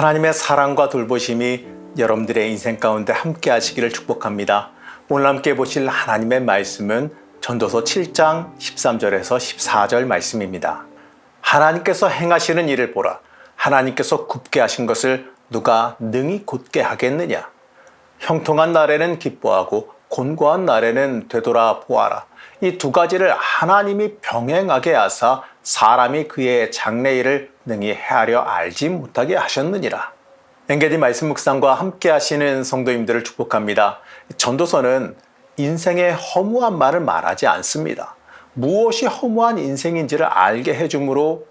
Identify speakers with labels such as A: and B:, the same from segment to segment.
A: 하나님의 사랑과 돌보심이 여러분들의 인생 가운데 함께 하시기를 축복합니다. 오늘 함께 보실 하나님의 말씀은 전도서 7장 13절에서 14절 말씀입니다. 하나님께서 행하시는 일을 보라. 하나님께서 굽게 하신 것을 누가 능히 곧게 하겠느냐. 형통한 날에는 기뻐하고 곤고한 날에는 되돌아 보아라. 이 두 가지를 하나님이 병행하게 하사 사람이 그의 장래일을 능히 헤아려 알지 못하게 하셨느니라. 엔게디 말씀 묵상과 함께 하시는 성도님들을 축복합니다. 전도서는 인생의 허무한 말을 말하지 않습니다. 무엇이 허무한 인생인지를 알게 해주므로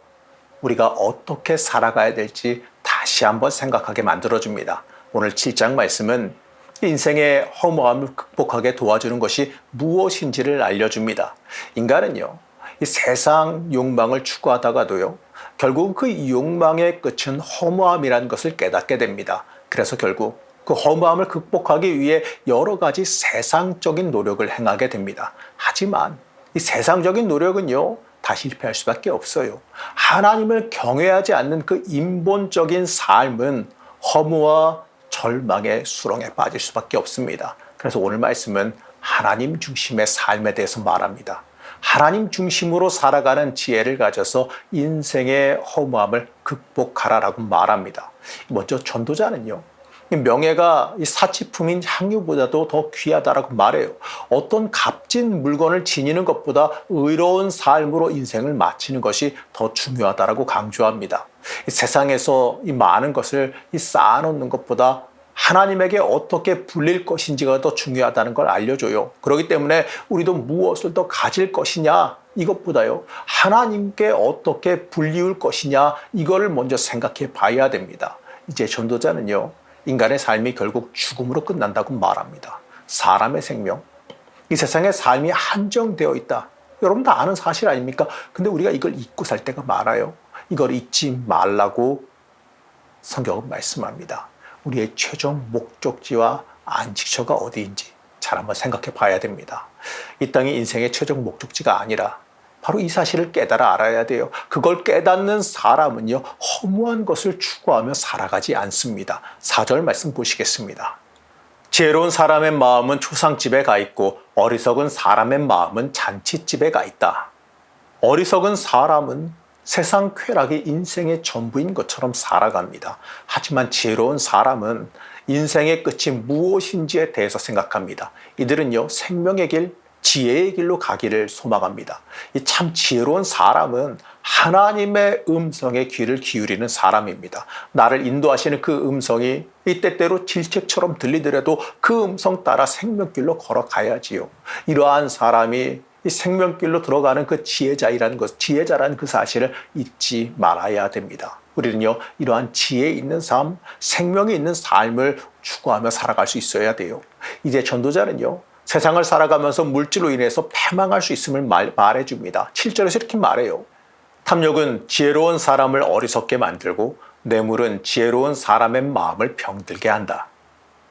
A: 우리가 어떻게 살아가야 될지 다시 한번 생각하게 만들어줍니다. 오늘 7장 말씀은 인생의 허무함을 극복하게 도와주는 것이 무엇인지를 알려줍니다. 인간은요, 이 세상 욕망을 추구하다가도요, 결국 그 욕망의 끝은 허무함이라는 것을 깨닫게 됩니다. 그래서 결국 그 허무함을 극복하기 위해 여러 가지 세상적인 노력을 행하게 됩니다. 하지만 이 세상적인 노력은요, 다 실패할 수밖에 없어요. 하나님을 경외하지 않는 그 인본적인 삶은 허무와 절망의 수렁에 빠질 수밖에 없습니다. 그래서 오늘 말씀은 하나님 중심의 삶에 대해서 말합니다. 하나님 중심으로 살아가는 지혜를 가져서 인생의 허무함을 극복하라라고 말합니다. 먼저 전도자는요, 명예가 사치품인 향유보다도 더 귀하다라고 말해요. 어떤 값진 물건을 지니는 것보다 의로운 삶으로 인생을 마치는 것이 더 중요하다라고 강조합니다. 이 세상에서 이 많은 것을 쌓아놓는 것보다 하나님에게 어떻게 불릴 것인지가 더 중요하다는 걸 알려줘요. 그렇기 때문에 우리도 무엇을 더 가질 것이냐, 이것보다요, 하나님께 어떻게 불리울 것이냐, 이거를 먼저 생각해 봐야 됩니다. 이제 전도자는요, 인간의 삶이 결국 죽음으로 끝난다고 말합니다. 사람의 생명, 이 세상의 삶이 한정되어 있다. 여러분 다 아는 사실 아닙니까? 근데 우리가 이걸 잊고 살 때가 많아요. 이걸 잊지 말라고 성경은 말씀합니다. 우리의 최종 목적지와 안식처가 어디인지 잘 한번 생각해 봐야 됩니다. 이 땅이 인생의 최종 목적지가 아니라 바로 이 사실을 깨달아 알아야 돼요. 그걸 깨닫는 사람은요, 허무한 것을 추구하며 살아가지 않습니다. 4절 말씀 보시겠습니다. 지혜로운 사람의 마음은 초상집에 가 있고 어리석은 사람의 마음은 잔치집에 가 있다. 어리석은 사람은 세상 쾌락이 인생의 전부인 것처럼 살아갑니다. 하지만 지혜로운 사람은 인생의 끝이 무엇인지에 대해서 생각합니다. 이들은요, 생명의 길, 지혜의 길로 가기를 소망합니다. 이 참 지혜로운 사람은 하나님의 음성에 귀를 기울이는 사람입니다. 나를 인도하시는 그 음성이 이 때때로 질책처럼 들리더라도 그 음성 따라 생명길로 걸어가야지요. 이러한 사람이 이 생명길로 들어가는 그 지혜자라는 그 사실을 잊지 말아야 됩니다. 우리는요, 이러한 지혜 있는 삶, 생명이 있는 삶을 추구하며 살아갈 수 있어야 돼요. 이제 전도자는요, 세상을 살아가면서 물질로 인해서 패망할 수 있음을 말해줍니다. 7절에서 이렇게 말해요. 탐욕은 지혜로운 사람을 어리석게 만들고 뇌물은 지혜로운 사람의 마음을 병들게 한다.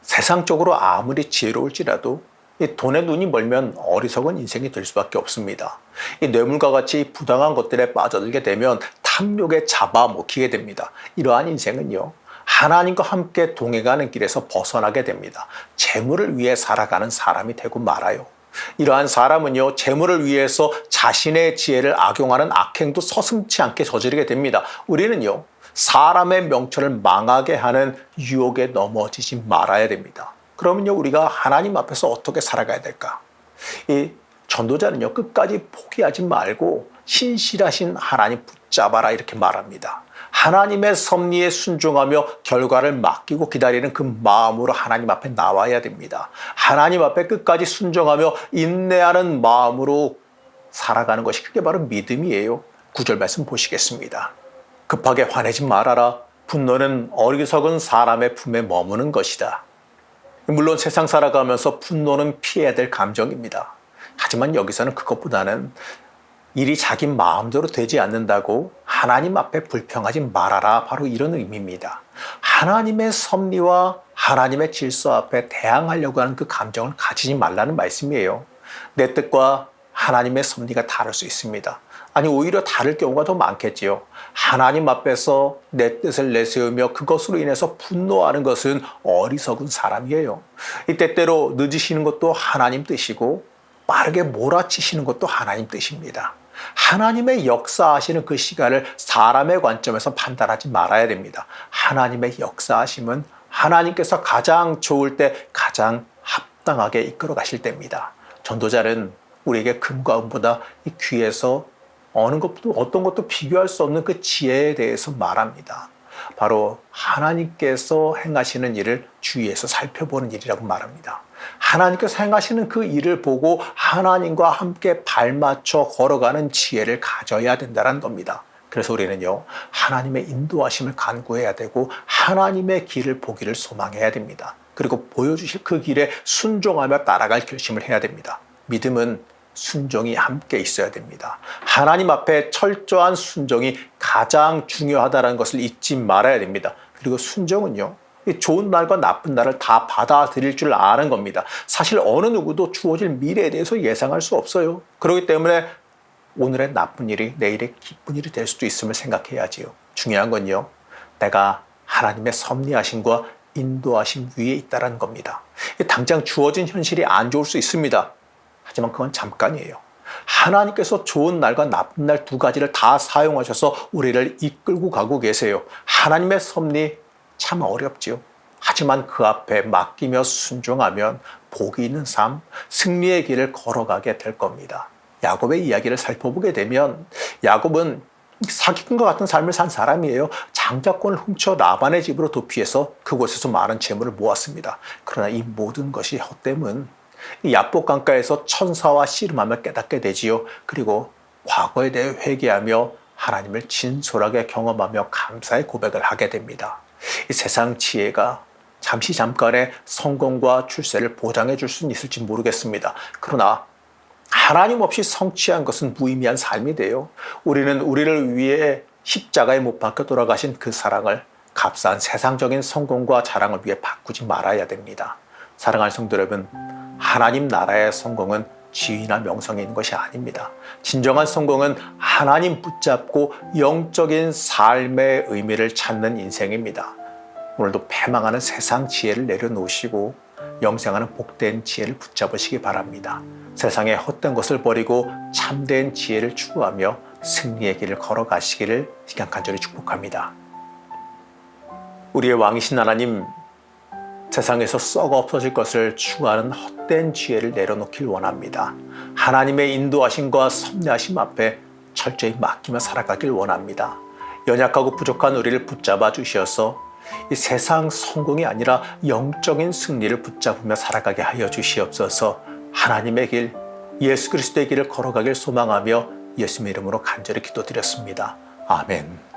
A: 세상적으로 아무리 지혜로울지라도 이 돈에 눈이 멀면 어리석은 인생이 될 수밖에 없습니다. 이 뇌물과 같이 부당한 것들에 빠져들게 되면 탐욕에 잡아먹히게 됩니다. 이러한 인생은요, 하나님과 함께 동행하는 길에서 벗어나게 됩니다. 재물을 위해 살아가는 사람이 되고 말아요. 이러한 사람은요, 재물을 위해서 자신의 지혜를 악용하는 악행도 서슴지 않게 저지르게 됩니다. 우리는요, 사람의 명철을 망하게 하는 유혹에 넘어지지 말아야 됩니다. 그러면요, 우리가 하나님 앞에서 어떻게 살아가야 될까? 이 전도자는요, 끝까지 포기하지 말고 신실하신 하나님 붙잡아라, 이렇게 말합니다. 하나님의 섭리에 순종하며 결과를 맡기고 기다리는 그 마음으로 하나님 앞에 나와야 됩니다. 하나님 앞에 끝까지 순종하며 인내하는 마음으로 살아가는 것이 그게 바로 믿음이에요. 9절 말씀 보시겠습니다. 급하게 화내지 말아라. 분노는 어리석은 사람의 품에 머무는 것이다. 물론 세상 살아가면서 분노는 피해야 될 감정입니다. 하지만 여기서는 그것보다는 일이 자기 마음대로 되지 않는다고 하나님 앞에 불평하지 말아라, 바로 이런 의미입니다. 하나님의 섭리와 하나님의 질서 앞에 대항하려고 하는 그 감정을 가지지 말라는 말씀이에요. 내 뜻과 하나님의 섭리가 다를 수 있습니다. 아니 오히려 다를 경우가 더 많겠지요. 하나님 앞에서 내 뜻을 내세우며 그것으로 인해서 분노하는 것은 어리석은 사람이에요. 이 때때로 늦으시는 것도 하나님 뜻이고 빠르게 몰아치시는 것도 하나님 뜻입니다. 하나님의 역사하시는 그 시간을 사람의 관점에서 판단하지 말아야 됩니다. 하나님의 역사하심은 하나님께서 가장 좋을 때 가장 합당하게 이끌어 가실 때입니다. 전도자는 우리에게 금과 은보다 이 귀에서 어떤 것도 비교할 수 없는 그 지혜에 대해서 말합니다. 바로 하나님께서 행하시는 일을 주위에서 살펴보는 일이라고 말합니다. 하나님께서 행하시는 그 일을 보고 하나님과 함께 발맞춰 걸어가는 지혜를 가져야 된다는 겁니다. 그래서 우리는요, 하나님의 인도하심을 간구해야 되고 하나님의 길을 보기를 소망해야 됩니다. 그리고 보여주실 그 길에 순종하며 따라갈 결심을 해야 됩니다. 믿음은 순종이 함께 있어야 됩니다. 하나님 앞에 철저한 순종이 가장 중요하다는 것을 잊지 말아야 됩니다. 그리고 순종은요, 좋은 날과 나쁜 날을 다 받아들일 줄 아는 겁니다. 사실 어느 누구도 주어질 미래에 대해서 예상할 수 없어요. 그렇기 때문에 오늘의 나쁜 일이 내일의 기쁜 일이 될 수도 있음을 생각해야지요. 중요한 건요, 내가 하나님의 섭리하심과 인도하심 위에 있다는 겁니다. 당장 주어진 현실이 안 좋을 수 있습니다. 하지만 그건 잠깐이에요. 하나님께서 좋은 날과 나쁜 날 두 가지를 다 사용하셔서 우리를 이끌고 가고 계세요. 하나님의 섭리 참 어렵지요. 하지만 그 앞에 맡기며 순종하면 복이 있는 삶, 승리의 길을 걸어가게 될 겁니다. 야곱의 이야기를 살펴보게 되면 야곱은 사기꾼과 같은 삶을 산 사람이에요. 장자권을 훔쳐 라반의 집으로 도피해서 그곳에서 많은 재물을 모았습니다. 그러나 이 모든 것이 헛됨은 야복 강가에서 천사와 씨름하며 깨닫게 되지요. 그리고 과거에 대해 회개하며 하나님을 진솔하게 경험하며 감사의 고백을 하게 됩니다. 이 세상 지혜가 잠깐의 성공과 출세를 보장해 줄 수는 있을지 모르겠습니다. 그러나 하나님 없이 성취한 것은 무의미한 삶이 돼요. 우리는 우리를 위해 십자가에 못 박혀 돌아가신 그 사랑을 값싼 세상적인 성공과 자랑을 위해 바꾸지 말아야 됩니다. 사랑하는 성도 여러분, 하나님 나라의 성공은 지위나 명성이 있는 것이 아닙니다. 진정한 성공은 하나님 붙잡고 영적인 삶의 의미를 찾는 인생입니다. 오늘도 패망하는 세상 지혜를 내려놓으시고 영생하는 복된 지혜를 붙잡으시기 바랍니다. 세상의 헛된 것을 버리고 참된 지혜를 추구하며 승리의 길을 걸어가시기를 간절히 축복합니다. 우리의 왕이신 하나님, 세상에서 썩어 없어질 것을 추구하는 헛된 지혜를 내려놓길 원합니다. 하나님의 인도하심과 섭리하심 앞에 철저히 맡기며 살아가길 원합니다. 연약하고 부족한 우리를 붙잡아 주셔서 이 세상 성공이 아니라 영적인 승리를 붙잡으며 살아가게 하여 주시옵소서. 하나님의 길, 예수 그리스도의 길을 걸어가길 소망하며 예수님의 이름으로 간절히 기도드렸습니다. 아멘.